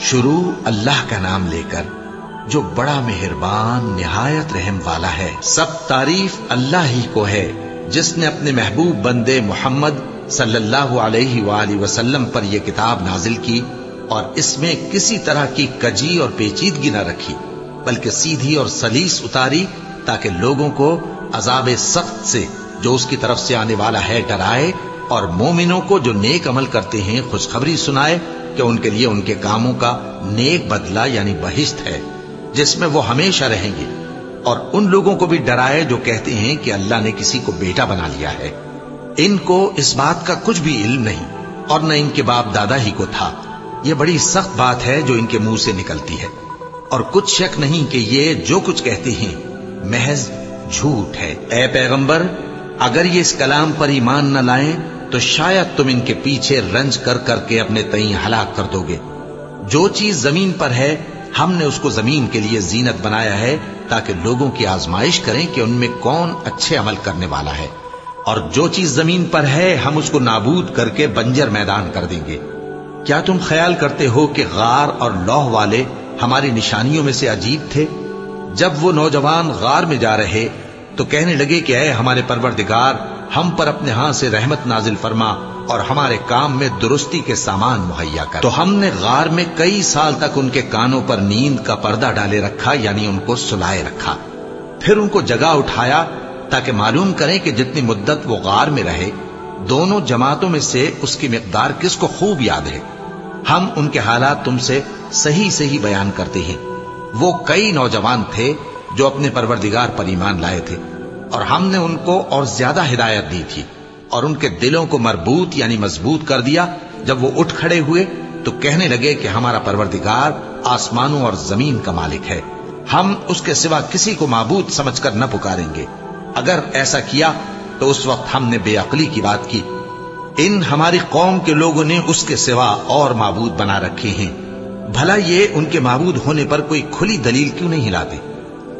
شروع اللہ کا نام لے کر جو بڑا مہربان نہایت رحم والا ہے۔ سب تعریف اللہ ہی کو ہے جس نے اپنے محبوب بندے محمد صلی اللہ علیہ وآلہ وسلم پر یہ کتاب نازل کی اور اس میں کسی طرح کی کجی اور پیچیدگی نہ رکھی، بلکہ سیدھی اور سلیس اتاری تاکہ لوگوں کو عذاب سخت سے جو اس کی طرف سے آنے والا ہے ڈرائے، اور مومنوں کو جو نیک عمل کرتے ہیں خوشخبری سنائے کہ ان کے لیے ان کے کاموں کا نیک بدلہ یعنی بہشت ہے جس میں وہ ہمیشہ رہیں گے، اور ان لوگوں کو بھی ڈرائے جو کہتے ہیں کہ اللہ نے کسی کو بیٹا بنا لیا ہے۔ ان کو اس بات کا کچھ بھی علم نہیں اور نہ ان کے باپ دادا ہی کو تھا۔ یہ بڑی سخت بات ہے جو ان کے منہ سے نکلتی ہے، اور کچھ شک نہیں کہ یہ جو کچھ کہتے ہیں محض جھوٹ ہے۔ اے پیغمبر، اگر یہ اس کلام پر ایمان نہ لائیں تو شاید تم ان کے پیچھے رنج کر کر کے اپنے تئیں ہلاک کر دو گے۔ جو چیز زمین پر ہے ہم نے اس کو زمین کے لیے زینت بنایا ہے تاکہ لوگوں کی آزمائش کریں کہ ان میں کون اچھے عمل کرنے والا ہے، اور جو چیز زمین پر ہے ہم اس کو نابود کر کے بنجر میدان کر دیں گے۔ کیا تم خیال کرتے ہو کہ غار اور لوح والے ہماری نشانیوں میں سے عجیب تھے؟ جب وہ نوجوان غار میں جا رہے تو کہنے لگے کہ اے ہمارے پروردگار، ہم پر اپنے ہاں سے رحمت نازل فرما اور ہمارے کام میں درستی کے سامان مہیا کر۔ تو ہم نے غار میں کئی سال تک ان کے کانوں پر نیند کا پردہ ڈالے رکھا، یعنی ان کو سلائے رکھا، پھر ان کو جگا اٹھایا تاکہ معلوم کریں کہ جتنی مدت وہ غار میں رہے دونوں جماعتوں میں سے اس کی مقدار کس کو خوب یاد ہے۔ ہم ان کے حالات تم سے صحیح صحیح بیان کرتے ہیں۔ وہ کئی نوجوان تھے جو اپنے پروردگار پر ایمان لائے تھے، اور ہم نے ان کو اور زیادہ ہدایت دی تھی، اور ان کے دلوں کو مربوط یعنی مضبوط کر دیا۔ جب وہ اٹھ کھڑے ہوئے تو کہنے لگے کہ ہمارا پروردگار آسمانوں اور زمین کا مالک ہے، ہم اس کے سوا کسی کو معبود سمجھ کر نہ پکاریں گے۔ اگر ایسا کیا تو اس وقت ہم نے بے عقلی کی بات کی۔ ان ہماری قوم کے لوگوں نے اس کے سوا اور معبود بنا رکھے ہیں، بھلا یہ ان کے معبود ہونے پر کوئی کھلی دلیل کیوں نہیں لاتے؟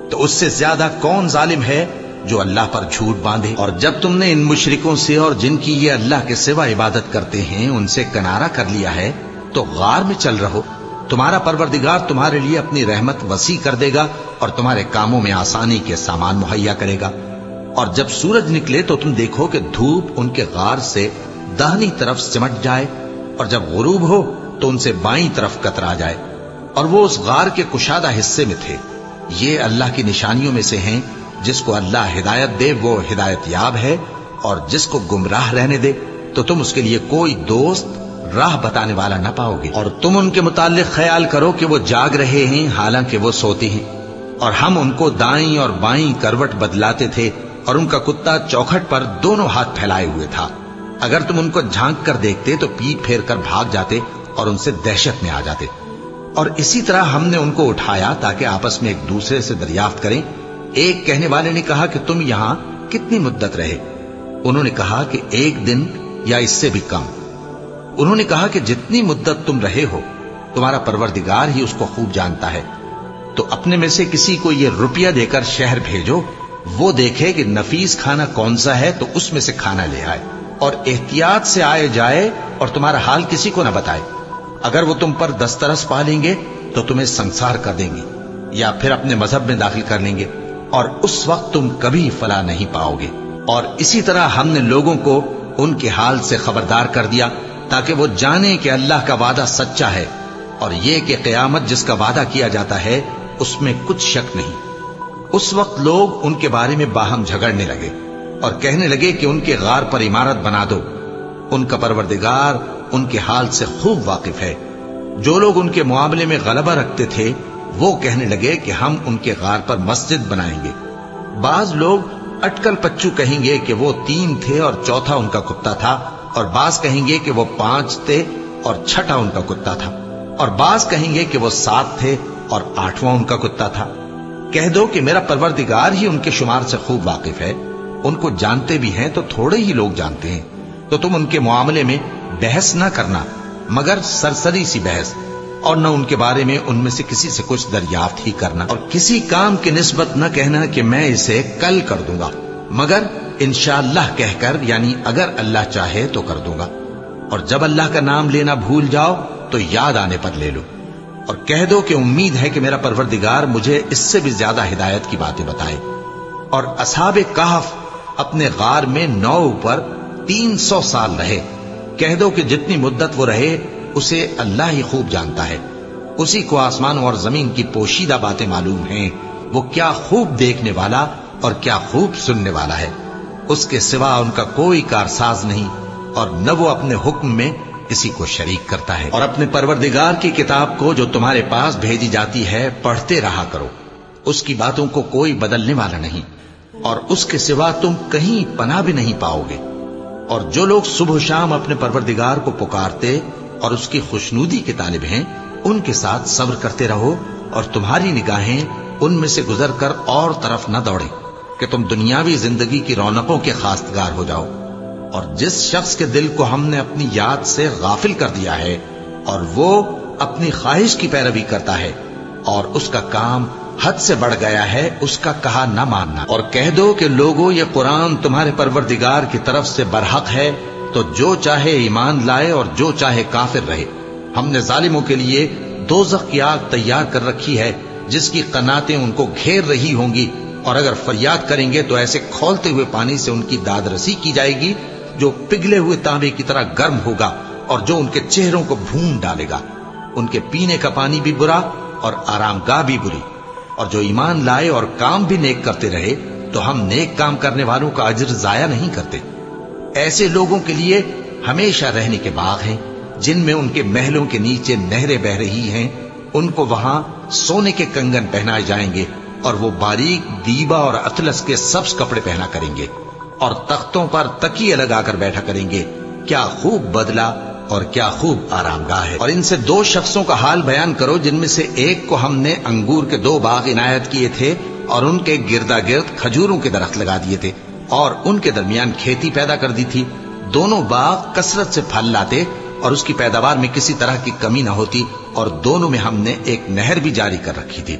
تو اس سے زیادہ کون ظالم ہے جو اللہ پر جھوٹ باندھے؟ اور جب تم نے ان مشرکوں سے اور جن کی یہ اللہ کے سوا عبادت کرتے ہیں ان سے کنارہ کر لیا ہے تو غار میں چل رہو، تمہارا پروردگار تمہارے لیے اپنی رحمت وسیع کر دے گا اور تمہارے کاموں میں آسانی کے سامان مہیا کرے گا۔ اور جب سورج نکلے تو تم دیکھو کہ دھوپ ان کے غار سے داہنی طرف سمٹ جائے، اور جب غروب ہو تو ان سے بائیں طرف کترا جائے، اور وہ اس غار کے کشادہ حصے میں تھے۔ یہ اللہ کی نشانیوں میں سے ہیں، جس کو اللہ ہدایت دے وہ ہدایت یاب ہے، اور جس کو گمراہ رہنے دے تو تم اس کے لیے کوئی دوست راہ بتانے والا نہ پاؤ گے۔ اور تم ان کے متعلق خیال کرو کہ وہ جاگ رہے ہیں حالانکہ وہ سوتے ہیں، اور ہم ان کو دائیں اور بائیں کروٹ بدلاتے تھے، اور ان کا کتا چوکھٹ پر دونوں ہاتھ پھیلائے ہوئے تھا۔ اگر تم ان کو جھانک کر دیکھتے تو پیٹ پھیر کر بھاگ جاتے اور ان سے دہشت میں آ جاتے۔ اور اسی طرح ہم نے ان کو اٹھایا تاکہ آپس میں ایک دوسرے سے دریافت کریں۔ ایک کہنے والے نے کہا کہ تم یہاں کتنی مدت رہے؟ انہوں نے کہا کہ 1 دن یا اس سے بھی کم۔ انہوں نے کہا کہ جتنی مدت تم رہے ہو تمہارا پروردگار ہی اس کو خوب جانتا ہے، تو اپنے میں سے کسی کو یہ روپیہ دے کر شہر بھیجو، وہ دیکھے کہ نفیس کھانا کون سا ہے تو اس میں سے کھانا لے آئے، اور احتیاط سے آئے جائے اور تمہارا حال کسی کو نہ بتائے۔ اگر وہ تم پر دسترس پا لیں گے تو تمہیں سنسار کر دیں گے یا پھر اپنے مذہب میں داخل کر لیں گے، اور اس وقت تم کبھی فلاح نہیں پاؤ گے۔ اور اسی طرح ہم نے لوگوں کو ان کے حال سے خبردار کر دیا تاکہ وہ جانیں کہ اللہ کا وعدہ سچا ہے، اور یہ کہ قیامت جس کا وعدہ کیا جاتا ہے اس میں کچھ شک نہیں۔ اس وقت لوگ ان کے بارے میں باہم جھگڑنے لگے اور کہنے لگے کہ ان کے غار پر عمارت بنا دو۔ ان کا پروردگار ان کے حال سے خوب واقف ہے۔ جو لوگ ان کے معاملے میں غلبہ رکھتے تھے وہ کہنے لگے کہ ہم ان کے غار پر مسجد بنائیں گے۔ بعض لوگ اٹکل پچو کہیں گے کہ وہ 3 تھے اور چوتھا ان کا کتا تھا، اور بعض کہیں گے کہ وہ 5 تھے اور چھٹا ان کا کتا تھا، اور بعض کہیں گے کہ وہ 7 تھے اور 8واں ان کا کتا تھا۔ کہہ دو کہ میرا پروردگار ہی ان کے شمار سے خوب واقف ہے، ان کو جانتے بھی ہیں تو تھوڑے ہی لوگ جانتے ہیں۔ تو تم ان کے معاملے میں بحث نہ کرنا مگر سرسری سی بحث، اور نہ ان کے بارے میں ان میں سے کسی سے کچھ دریافت ہی کرنا، اور کسی کام کی نسبت نہ کہنا کہ میں اسے کل کر دوں گا، مگر انشاءاللہ کہہ کر یعنی اگر اللہ چاہے تو کر دوں گا۔ اور جب اللہ کا نام لینا بھول جاؤ تو یاد آنے پر لے لو۔ اور کہہ دو کہ امید ہے کہ میرا پروردگار مجھے اس سے بھی زیادہ ہدایت کی باتیں بتائے۔ اور اصحاب کہف اپنے غار میں 9 پر 300 سال رہے۔ کہہ دو کہ جتنی مدت وہ رہے اسے اللہ ہی خوب جانتا ہے، اسی کو آسمانوں اور زمین کی پوشیدہ باتیں معلوم ہیں، وہ کیا خوب دیکھنے والا اور کیا خوب سننے والا ہے۔ اس کے سوا ان کا کوئی کارساز نہیں، اور نہ وہ اپنے حکم میں کسی کو شریک کرتا ہے۔ اور اپنے پروردگار کی کتاب کو جو تمہارے پاس بھیجی جاتی ہے پڑھتے رہا کرو، اس کی باتوں کو کوئی بدلنے والا نہیں، اور اس کے سوا تم کہیں پناہ بھی نہیں پاؤ گے۔ اور جو لوگ صبح و شام اپنے پروردگار کو پکارتے اور اس کی خوشنودی کے طالب ہیں، ان کے ساتھ صبر کرتے رہو، اور تمہاری نگاہیں ان میں سے گزر کر اور طرف نہ دوڑیں کہ تم دنیاوی زندگی کی رونقوں کے خواستگار ہو جاؤ۔ اور جس شخص کے دل کو ہم نے اپنی یاد سے غافل کر دیا ہے اور وہ اپنی خواہش کی پیروی کرتا ہے اور اس کا کام حد سے بڑھ گیا ہے، اس کا کہا نہ ماننا۔ اور کہہ دو کہ لوگوں، یہ قرآن تمہارے پروردگار کی طرف سے برحق ہے، تو جو چاہے ایمان لائے اور جو چاہے کافر رہے۔ ہم نے ظالموں کے لیے دوزخ کی آگ تیار کر رکھی ہے جس کی قناتیں ان کو گھیر رہی ہوں گی، اور اگر فریاد کریں گے تو ایسے کھولتے ہوئے پانی سے ان کی داد رسی کی جائے گی جو پگھلے ہوئے تانبے کی طرح گرم ہوگا اور جو ان کے چہروں کو بھون ڈالے گا۔ ان کے پینے کا پانی بھی برا اور آرام گاہ بھی بری۔ اور جو ایمان لائے اور کام بھی نیک کرتے رہے تو ہم نیک کام کرنے والوں کا اجر ضائع نہیں کرتے۔ ایسے لوگوں کے لیے ہمیشہ رہنے کے باغ ہیں جن میں ان کے محلوں کے نیچے نہریں بہ رہی ہیں، ان کو وہاں سونے کے کنگن پہنائے جائیں گے، اور وہ باریک دیبا اور اطلس کے سبز کپڑے پہنا کریں گے، اور تختوں پر تکیے لگا کر بیٹھا کریں گے۔ کیا خوب بدلہ اور کیا خوب آرام گاہ ہے۔ اور ان سے 2 شخصوں کا حال بیان کرو جن میں سے ایک کو ہم نے انگور کے 2 باغ عنایت کیے تھے اور ان کے گردا گرد کھجوروں کے درخت لگا دیے تھے اور ان کے درمیان کھیتی پیدا کر دی تھی۔ دونوں باغ کثرت سے پھل لاتے اور اس کی پیداوار میں کسی طرح کی کمی نہ ہوتی، اور دونوں میں ہم نے ایک نہر بھی جاری کر رکھی تھی،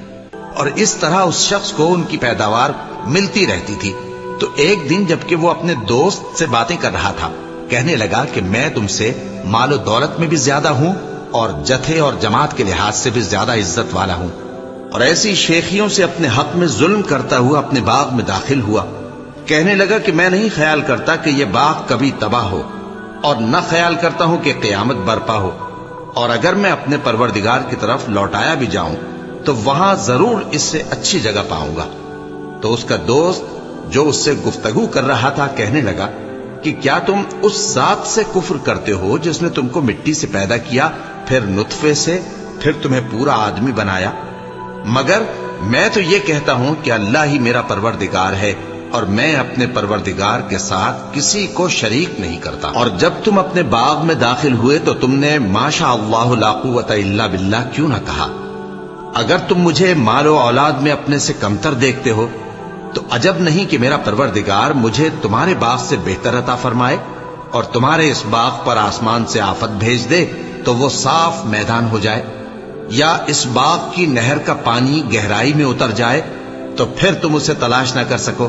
اور اس طرح اس شخص کو ان کی پیداوار ملتی رہتی تھی۔ تو ایک دن جبکہ وہ اپنے دوست سے باتیں کر رہا تھا، کہنے لگا کہ میں تم سے مال و دولت میں بھی زیادہ ہوں اور جتھے اور جماعت کے لحاظ سے بھی زیادہ عزت والا ہوں، اور ایسی شیخیوں سے اپنے حق میں ظلم کرتا ہوا اپنے باغ میں داخل ہوا۔ کہنے لگا کہ میں نہیں خیال کرتا کہ یہ باغ کبھی تباہ ہو، اور نہ خیال کرتا ہوں کہ قیامت برپا ہو، اور اگر میں اپنے پروردگار کی طرف لوٹایا بھی جاؤں تو وہاں ضرور اس سے اچھی جگہ پاؤں گا۔ تو اس کا دوست جو اس سے گفتگو کر رہا تھا کہنے لگا کہ کیا تم اس ذات سے کفر کرتے ہو جس نے تم کو مٹی سے پیدا کیا، پھر نطفے سے، پھر تمہیں پورا آدمی بنایا؟ مگر میں تو یہ کہتا ہوں کہ اللہ ہی میرا پروردگار ہے، اور میں اپنے پروردگار کے ساتھ کسی کو شریک نہیں کرتا۔ اور جب تم اپنے باغ میں داخل ہوئے تو تم نے ما شاء اللہ لا قوت الا باللہ کیوں نہ کہا؟ اگر تم مجھے مال و اولاد میں اپنے سے کمتر دیکھتے ہو تو عجب نہیں کہ میرا پروردگار مجھے تمہارے باغ سے بہتر عطا فرمائے، اور تمہارے اس باغ پر آسمان سے آفت بھیج دے تو وہ صاف میدان ہو جائے، یا اس باغ کی نہر کا پانی گہرائی میں اتر جائے تو پھر تم اسے تلاش نہ کر سکو،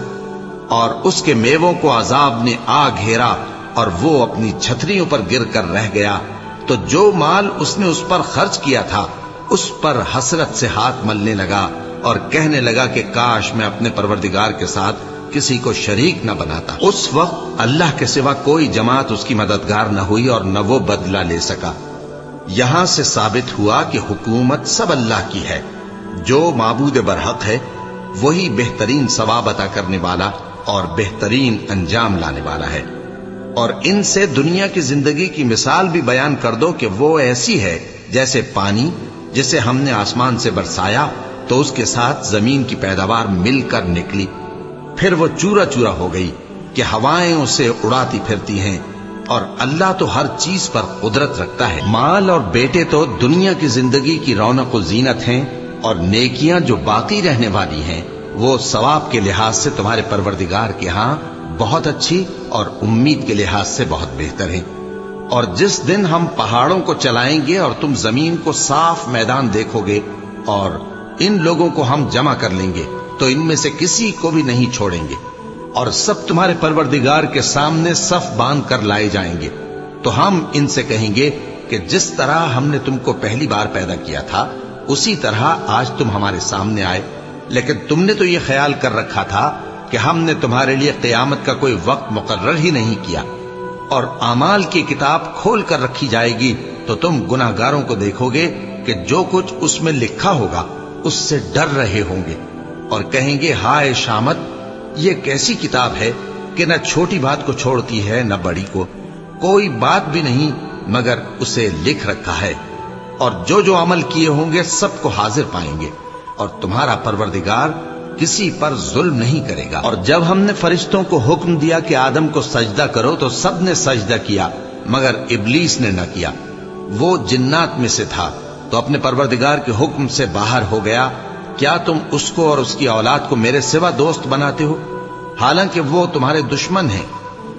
اور اس کے میووں کو عذاب نے آ گھیرا اور وہ اپنی چھتریوں پر گر کر رہ گیا، تو جو مال اس نے اس پر خرچ کیا تھا اس پر حسرت سے ہاتھ ملنے لگا اور کہنے لگا کہ کاش میں اپنے پروردگار کے ساتھ کسی کو شریک نہ بناتا۔ اس وقت اللہ کے سوا کوئی جماعت اس کی مددگار نہ ہوئی اور نہ وہ بدلہ لے سکا۔ یہاں سے ثابت ہوا کہ حکومت سب اللہ کی ہے، جو معبود برحق ہے وہی بہترین ثواب عطا کرنے والا اور بہترین انجام لانے والا ہے۔ اور ان سے دنیا کی زندگی کی مثال بھی بیان کر دو کہ وہ ایسی ہے جیسے پانی جسے ہم نے آسمان سے برسایا تو اس کے ساتھ زمین کی پیداوار مل کر نکلی، پھر وہ چورا چورا ہو گئی کہ ہوائیں اسے اڑاتی پھرتی ہیں، اور اللہ تو ہر چیز پر قدرت رکھتا ہے۔ مال اور بیٹے تو دنیا کی زندگی کی رونق و زینت ہیں، اور نیکیاں جو باقی رہنے والی ہیں وہ ثواب کے لحاظ سے تمہارے پروردگار کے ہاں بہت اچھی اور امید کے لحاظ سے بہت بہتر ہیں۔ اور جس دن ہم پہاڑوں کو چلائیں گے اور تم زمین کو صاف میدان دیکھو گے اور ان لوگوں کو ہم جمع کر لیں گے تو ان میں سے کسی کو بھی نہیں چھوڑیں گے، اور سب تمہارے پروردگار کے سامنے صف باندھ کر لائے جائیں گے، تو ہم ان سے کہیں گے کہ کہ جس طرح ہم نے تم کو پہلی بار پیدا کیا تھا اسی طرح آج تم ہمارے سامنے آئے، لیکن تم نے تو یہ خیال کر رکھا تھا کہ ہم نے تمہارے لیے قیامت کا کوئی وقت مقرر ہی نہیں کیا، اور اعمال کی کتاب کھول کر رکھی جائے گی تو تم گناہگاروں کو دیکھو گے کہ جو کچھ اس میں لکھا ہوگا اس سے ڈر رہے ہوں گے، اور کہیں گے ہائے شامت، یہ کیسی کتاب ہے کہ نہ چھوٹی بات کو چھوڑتی ہے نہ بڑی کو، کوئی بات بھی نہیں مگر اسے لکھ رکھا ہے، اور جو جو عمل کیے ہوں گے سب کو حاضر پائیں گے، اور تمہارا پروردگار کسی پر ظلم نہیں کرے گا۔ اور جب ہم نے فرشتوں کو حکم دیا کہ آدم کو سجدہ کرو تو سب نے سجدہ کیا مگر ابلیس نے نہ کیا، وہ جنات میں سے تھا تو اپنے پروردگار کے حکم سے باہر ہو گیا۔ کیا تم اس کو اور اس کی اولاد کو میرے سوا دوست بناتے ہو، حالانکہ وہ تمہارے دشمن ہیں،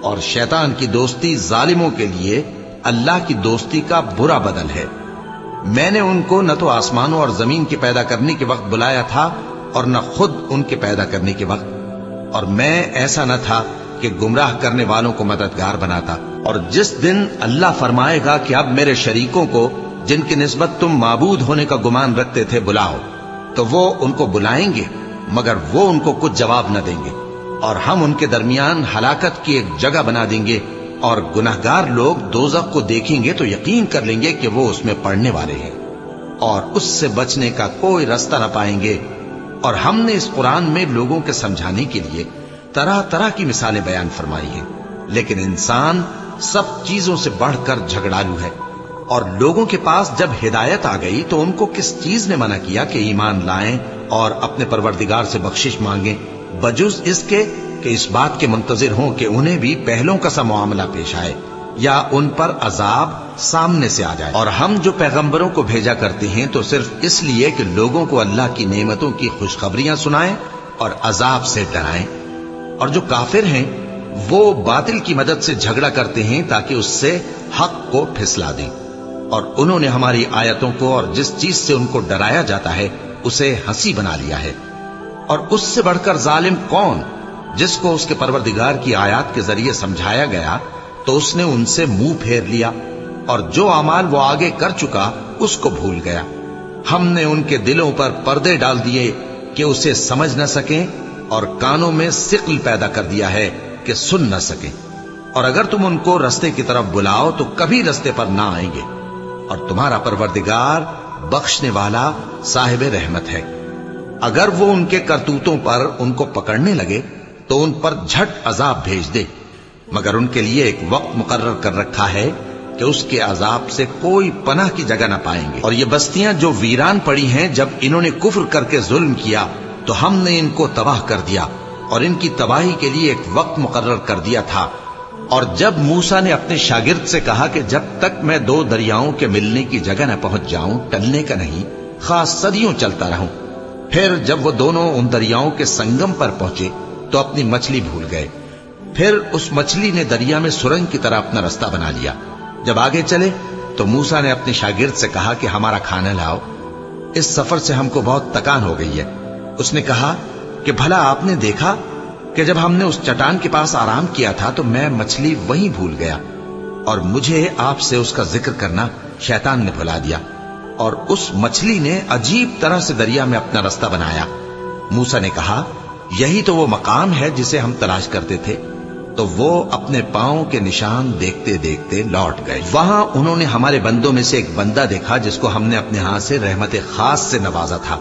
اور شیطان کی دوستی ظالموں کے لیے اللہ کی دوستی کا برا بدل ہے۔ میں نے ان کو نہ تو آسمانوں اور زمین کے پیدا کرنے کے وقت بلایا تھا اور نہ خود ان کے پیدا کرنے کے وقت، اور میں ایسا نہ تھا کہ گمراہ کرنے والوں کو مددگار بناتا۔ اور جس دن اللہ فرمائے گا کہ اب میرے شریکوں کو جن کی نسبت تم معبود ہونے کا گمان رکھتے تھے بلاؤ، تو وہ ان کو بلائیں گے مگر وہ ان کو کچھ جواب نہ دیں گے، اور ہم ان کے درمیان ہلاکت کی ایک جگہ بنا دیں گے، اور گناہگار لوگ دوزخ کو دیکھیں گے تو یقین کر لیں گے کہ وہ اس میں پڑنے والے ہیں، اور اس سے بچنے کا کوئی راستہ نہ پائیں گے۔ اور ہم نے اس قرآن میں لوگوں کے سمجھانے کے لیے طرح طرح کی مثالیں بیان فرمائی ہیں، لیکن انسان سب چیزوں سے بڑھ کر جھگڑالو ہے، اور لوگوں کے پاس جب ہدایت آ گئی تو ان کو کس چیز نے منع کیا کہ ایمان لائیں اور اپنے پروردگار سے بخشش مانگیں، بجز اس کے کہ اس بات کے منتظر ہوں کہ انہیں بھی پہلوں کا سا معاملہ پیش آئے یا ان پر عذاب سامنے سے آ جائے۔ اور ہم جو پیغمبروں کو بھیجا کرتے ہیں تو صرف اس لیے کہ لوگوں کو اللہ کی نعمتوں کی خوشخبریاں سنائیں اور عذاب سے ڈرائیں، اور جو کافر ہیں وہ باطل کی مدد سے جھگڑا کرتے ہیں تاکہ اس سے حق کو پھسلا دیں، اور انہوں نے ہماری آیتوں کو اور جس چیز سے ان کو ڈرایا جاتا ہے اسے ہنسی بنا لیا ہے۔ اور اس سے بڑھ کر ظالم کون، جس کو اس کے پروردگار کی آیات کے ذریعے سمجھایا گیا تو اس نے ان سے منہ پھیر لیا، اور جو اعمال وہ آگے کر چکا اس کو بھول گیا۔ ہم نے ان کے دلوں پر پردے ڈال دیے کہ اسے سمجھ نہ سکیں، اور کانوں میں ثقل پیدا کر دیا ہے کہ سن نہ سکیں، اور اگر تم ان کو رستے کی طرف بلاؤ تو کبھی رستے پر نہ آئیں گے، اور تمہارا پروردگار بخشنے والا صاحب رحمت ہے۔ اگر وہ ان کے کرتوتوں پر ان کو پکڑنے لگے تو ان پر جھٹ عذاب بھیج دے، مگر ان کے لیے ایک وقت مقرر کر رکھا ہے کہ اس کے عذاب سے کوئی پناہ کی جگہ نہ پائیں گے۔ اور یہ بستیاں جو ویران پڑی ہیں، جب انہوں نے کفر کر کے ظلم کیا تو ہم نے ان کو تباہ کر دیا، اور ان کی تباہی کے لیے ایک وقت مقرر کر دیا تھا۔ اور جب موسیٰ نے اپنے شاگرد سے کہا کہ جب تک میں دو دریاؤں کے ملنے کی جگہ نہ پہنچ جاؤں ٹلنے کا نہیں، خاص صدیوں چلتا رہوں، پھر جب وہ دونوں ان دریاؤں کے سنگم پر پہنچے تو اپنی مچھلی بھول گئے، پھر اس مچھلی نے دریا میں سرنگ کی طرح اپنا راستہ بنا لیا۔ جب آگے چلے تو موسیٰ نے اپنے شاگرد سے کہا کہ ہمارا کھانا لاؤ، اس سفر سے ہم کو بہت تکان ہو گئی ہے۔ اس نے کہا کہ بھلا آپ نے دیکھا کہ جب ہم نے اس چٹان کے پاس آرام کیا تھا تو میں مچھلی وہیں بھول گیا، اور مجھے آپ سے اس کا ذکر کرنا شیطان نے بھلا دیا، اور اس مچھلی نے عجیب طرح سے دریا میں اپنا راستہ بنایا۔ موسیٰ نے کہا یہی تو وہ مقام ہے جسے ہم تلاش کرتے تھے، تو وہ اپنے پاؤں کے نشان دیکھتے دیکھتے لوٹ گئے۔ وہاں انہوں نے ہمارے بندوں میں سے ایک بندہ دیکھا جس کو ہم نے اپنے ہاں سے رحمت خاص سے نوازا تھا،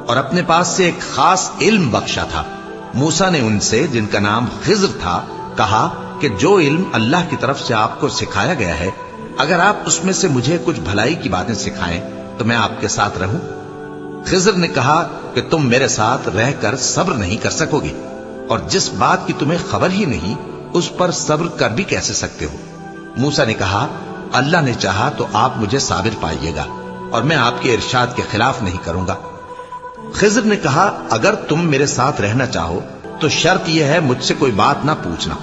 اور اپنے پاس سے ایک خاص علم بخشا تھا۔ موسیٰ نے ان سے جن کا نام خضر تھا کہا کہ جو علم اللہ کی طرف سے آپ کو سکھایا گیا ہے، اگر آپ اس میں سے مجھے کچھ بھلائی کی باتیں سکھائیں تو میں آپ کے ساتھ رہوں۔ خضر نے کہا کہ تم میرے ساتھ رہ کر صبر نہیں کر سکو گے، اور جس بات کی تمہیں خبر ہی نہیں اس پر صبر کر بھی کیسے سکتے ہو؟ موسیٰ نے کہا اللہ نے چاہا تو آپ مجھے صابر پائیے گا، اور میں آپ کے ارشاد کے خلاف نہیں کروں گا۔ خضر نے کہا اگر تم میرے ساتھ رہنا چاہو تو شرط یہ ہے مجھ سے کوئی بات نہ پوچھنا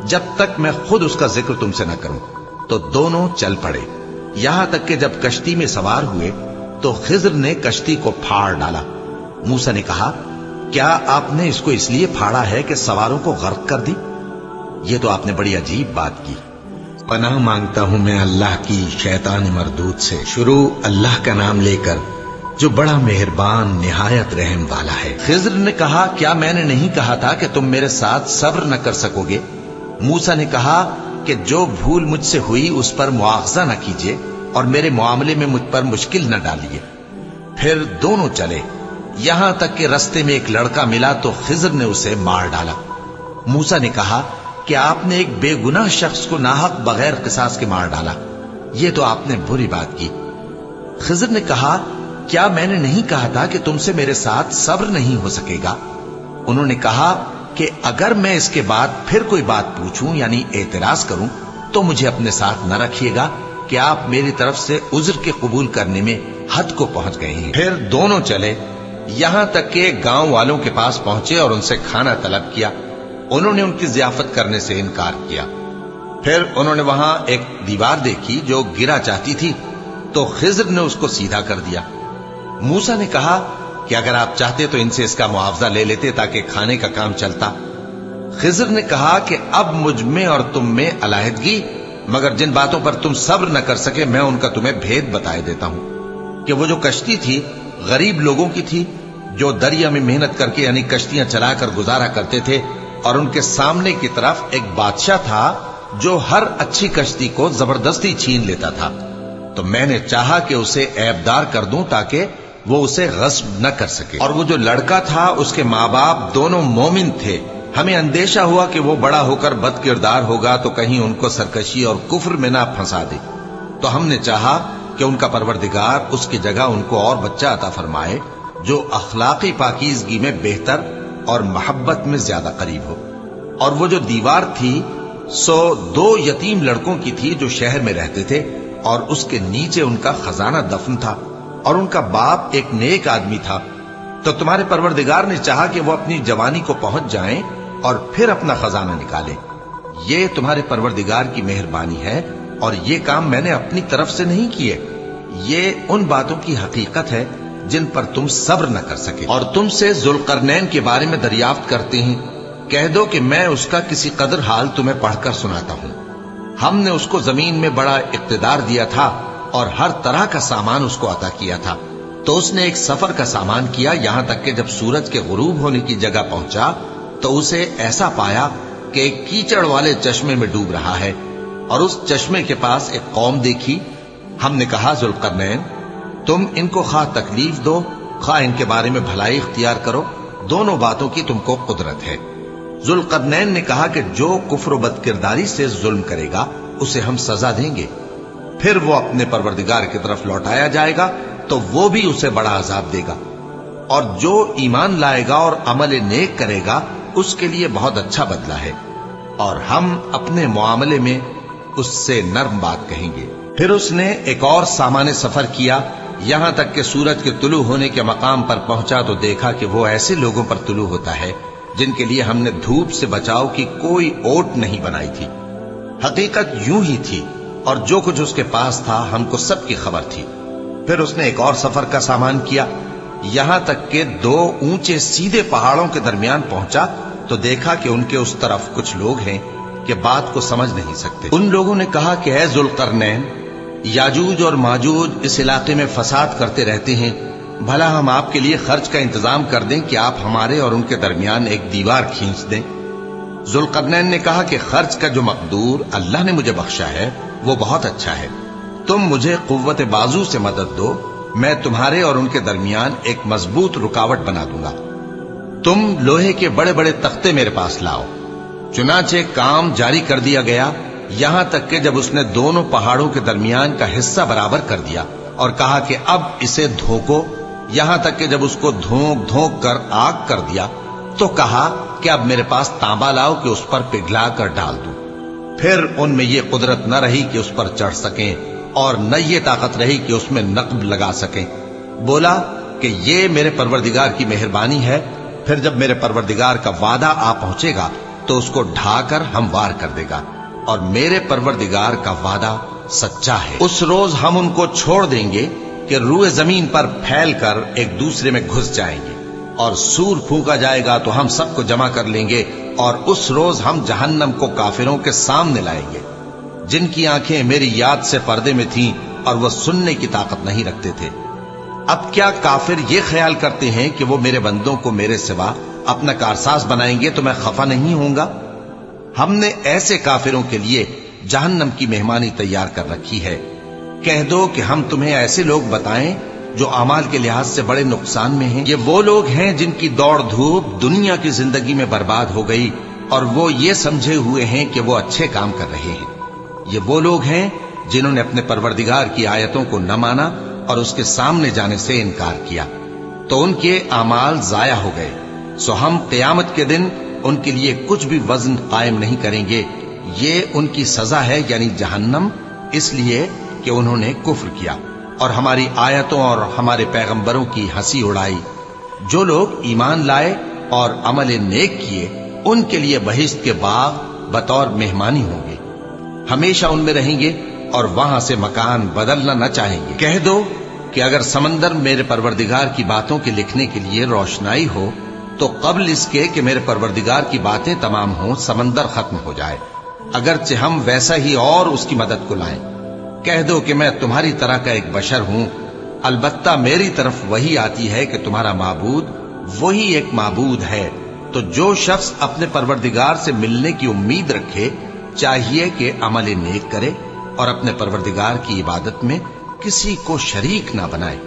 جب تک میں خود اس کا ذکر تم سے نہ کروں۔ تو دونوں چل پڑے، یہاں تک کہ جب کشتی میں سوار ہوئے تو خضر نے کشتی کو پھاڑ ڈالا۔ موسیٰ نے کہا کیا آپ نے اس کو اس لیے پھاڑا ہے کہ سواروں کو غرق کر دی؟ یہ تو آپ نے بڑی عجیب بات کی۔ پناہ مانگتا ہوں میں اللہ کی شیطان مردود سے۔ شروع اللہ کا نام لے کر جو بڑا مہربان نہایت رحم والا ہے۔ خضر نے کہا کیا میں نے نہیں کہا تھا کہ تم میرے ساتھ صبر نہ کر سکو گے؟ موسیٰ نے کہا کہ جو بھول مجھ سے ہوئی اس پر مواخذہ نہ کیجیے اور میرے معاملے میں مجھ پر مشکل نہ ڈالیے۔ پھر دونوں چلے، یہاں تک کہ رستے میں ایک لڑکا ملا تو خضر نے اسے مار ڈالا۔ موسیٰ نے کہا کہ آپ نے ایک بے گناہ شخص کو ناحق بغیر قصاص کے مار ڈالا، یہ تو آپ نے بری بات کی۔ خضر نے کہا کیا میں نے نہیں کہا تھا کہ تم سے میرے ساتھ صبر نہیں ہو سکے گا؟ انہوں نے کہا کہ اگر میں اس کے بعد پھر کوئی بات پوچھوں یعنی اعتراض کروں تو مجھے اپنے ساتھ نہ رکھیے گا کہ آپ میری طرف سے عذر کے قبول کرنے میں حد کو پہنچ گئے ہیں۔ پھر دونوں چلے، یہاں تک کہ گاؤں والوں کے پاس پہنچے اور ان سے کھانا طلب کیا۔ انہوں نے ان کی ضیافت کرنے سے انکار کیا۔ پھر انہوں نے وہاں ایک دیوار دیکھی جو گرا چاہتی تھی تو خضر نے اس کو سیدھا کر دیا۔ موسیٰ نے کہا کہ اگر آپ چاہتے تو ان سے اس کا معاوضہ لے لیتے تاکہ کھانے کا کام چلتا۔ خضر نے کہا کہ اب مجھ میں اور تم میں علیحدگی، مگر جن باتوں پر تم صبر نہ کر سکے میں ان کا تمہیں بھید بتائے دیتا ہوں کہ وہ جو کشتی تھی غریب لوگوں کی تھی جو دریا میں محنت کر کے یعنی کشتیاں چلا کر گزارا کرتے تھے، اور ان کے سامنے کی طرف ایک بادشاہ تھا جو ہر اچھی کشتی کو زبردستی چھین لیتا تھا، تو میں نے چاہا کہ اسے عیبدار کر دوں تاکہ وہ اسے غصب نہ کر سکے۔ اور وہ جو لڑکا تھا اس کے ماں باپ دونوں مومن تھے، ہمیں اندیشہ ہوا کہ وہ بڑا ہو کر بد کردار ہوگا تو کہیں ان کو سرکشی اور کفر میں نہ پھنسا دے، تو ہم نے چاہا کہ ان کا پروردگار اس کی جگہ ان کو اور بچہ عطا فرمائے جو اخلاقی پاکیزگی میں بہتر اور محبت میں زیادہ قریب ہو۔ اور وہ جو دیوار تھی سو 2 یتیم لڑکوں کی تھی جو شہر میں رہتے تھے، اور اس کے نیچے ان کا خزانہ دفن تھا، اور ان کا باپ ایک نیک آدمی تھا۔ تو تمہارے پروردگار نے چاہا کہ وہ اپنی جوانی کو پہنچ جائیں اور پھر اپنا خزانہ نکالیں۔ یہ تمہارے پروردگار کی مہربانی ہے اور یہ کام میں نے اپنی طرف سے نہیں کیے، یہ ان باتوں کی حقیقت ہے جن پر تم صبر نہ کر سکے۔ اور تم سے ذوالقرنین کے بارے میں دریافت کرتے ہیں، کہہ دو کہ میں اس کا کسی قدر حال تمہیں پڑھ کر سناتا ہوں۔ ہم نے اس کو زمین میں بڑا اقتدار دیا تھا اور ہر طرح کا سامان اس کو عطا کیا تھا، تو اس نے ایک سفر کا سامان کیا، یہاں تک کہ جب سورج کے غروب ہونے کی جگہ پہنچا تو اسے ایسا پایا کہ ایک کیچڑ والے چشمے میں ڈوب رہا ہے، اور اس چشمے کے پاس ایک قوم دیکھی۔ ہم نے کہا ذوالقرنین تم ان کو خواہ تکلیف دو خواہ ان کے بارے میں بھلائی اختیار کرو، دونوں باتوں کی تم کو قدرت ہے۔ ذوالقرنین نے کہا کہ جو کفر و بد کرداری سے ظلم کرے گا اسے ہم سزا دیں گے، پھر وہ اپنے پروردگار کی طرف لوٹایا جائے گا تو وہ بھی اسے بڑا عذاب دے گا، اور جو ایمان لائے گا اور عمل نیک کرے گا اس کے لیے بہت اچھا بدلہ ہے، اور ہم اپنے معاملے میں اس سے نرم بات کہیں گے۔ پھر اس نے ایک اور سامان سفر کیا، یہاں تک کہ سورج کے طلوع ہونے کے مقام پر پہنچا تو دیکھا کہ وہ ایسے لوگوں پر طلوع ہوتا ہے جن کے لیے ہم نے دھوپ سے بچاؤ کی کوئی اوٹ نہیں بنائی تھی۔ حقیقت یوں ہی تھی، اور جو کچھ اس کے پاس تھا ہم کو سب کی خبر تھی۔ پھر اس نے ایک اور سفر کا سامان کیا، یہاں تک کہ 2 اونچے سیدھے پہاڑوں کے درمیان پہنچا تو دیکھا کہ ان کے اس طرف کچھ لوگ ہیں کہ بات کو سمجھ نہیں سکتے۔ ان لوگوں نے کہا کہ اے ذوالقرنین، یاجوج اور ماجوج اس علاقے میں فساد کرتے رہتے ہیں، بھلا ہم آپ کے لیے خرچ کا انتظام کر دیں کہ آپ ہمارے اور ان کے درمیان ایک دیوار کھینچ دیں۔ ذوالقرنین نے کہا کہ خرچ کا جو مقدور اللہ نے مجھے بخشا ہے وہ بہت اچھا ہے، تم مجھے قوت بازو سے مدد دو، میں تمہارے اور ان کے درمیان ایک مضبوط رکاوٹ بنا دوں گا۔ تم لوہے کے بڑے بڑے تختے میرے پاس لاؤ۔ چنانچہ کام جاری کر دیا گیا، یہاں تک کہ جب اس نے دونوں پہاڑوں کے درمیان کا حصہ برابر کر دیا اور کہا کہ اب اسے دھوکو، یہاں تک کہ جب اس کو دھونک دھونک کر آگ کر دیا تو کہا کہ اب میرے پاس تانبا لاؤ کہ اس پر پگھلا کر ڈال دوں۔ پھر ان میں یہ قدرت نہ رہی کہ اس پر چڑھ سکیں اور نہ یہ طاقت رہی کہ اس میں نقب لگا سکیں۔ بولا کہ یہ میرے پروردگار کی مہربانی ہے، پھر جب میرے پروردگار کا وعدہ آ پہنچے گا تو اس کو ڈھا کر ہموار کر دے گا، اور میرے پروردگار کا وعدہ سچا ہے۔ اس روز ہم ان کو چھوڑ دیں گے کہ روئے زمین پر پھیل کر ایک دوسرے میں گھس جائیں گے، اور سور پھونکا جائے گا تو ہم سب کو جمع کر لیں گے، اور اس روز ہم جہنم کو کافروں کے سامنے لائیں گے۔ جن کی آنکھیں میری یاد سے پردے میں تھیں اور وہ سننے کی طاقت نہیں رکھتے تھے۔ اب کیا کافر یہ خیال کرتے ہیں کہ وہ میرے بندوں کو میرے سوا اپنا کارساز بنائیں گے تو میں خفا نہیں ہوں گا؟ ہم نے ایسے کافروں کے لیے جہنم کی مہمانی تیار کر رکھی ہے۔ کہہ دو کہ ہم تمہیں ایسے لوگ بتائیں جو اعمال کے لحاظ سے بڑے نقصان میں ہیں۔ یہ وہ لوگ ہیں جن کی دوڑ دھوپ دنیا کی زندگی میں برباد ہو گئی اور وہ یہ سمجھے ہوئے ہیں کہ وہ اچھے کام کر رہے ہیں۔ یہ وہ لوگ ہیں جنہوں نے اپنے پروردگار کی آیتوں کو نہ مانا اور اس کے سامنے جانے سے انکار کیا، تو ان کے اعمال ضائع ہو گئے۔ سو ہم قیامت کے دن ان کے لیے کچھ بھی وزن قائم نہیں کریں گے۔ یہ ان کی سزا ہے، یعنی جہنم، اس لیے کہ انہوں نے کفر کیا اور ہماری آیتوں اور ہمارے پیغمبروں کی ہنسی اڑائی۔ جو لوگ ایمان لائے اور عمل نیک کیے ان کے لیے بہشت کے باغ بطور مہمانی ہوں گے، ہمیشہ ان میں رہیں گے اور وہاں سے مکان بدلنا نہ چاہیں گے۔ کہہ دو کہ اگر سمندر میرے پروردگار کی باتوں کے لکھنے کے لیے روشنائی ہو تو قبل اس کے کہ میرے پروردگار کی باتیں تمام ہوں سمندر ختم ہو جائے، اگرچہ ہم ویسا ہی اور اس کی مدد کو لائیں۔ کہہ دو کہ میں تمہاری طرح کا ایک بشر ہوں، البتہ میری طرف وہی آتی ہے کہ تمہارا معبود وہی ایک معبود ہے۔ تو جو شخص اپنے پروردگار سے ملنے کی امید رکھے چاہیے کہ عمل نیک کرے اور اپنے پروردگار کی عبادت میں کسی کو شریک نہ بنائے۔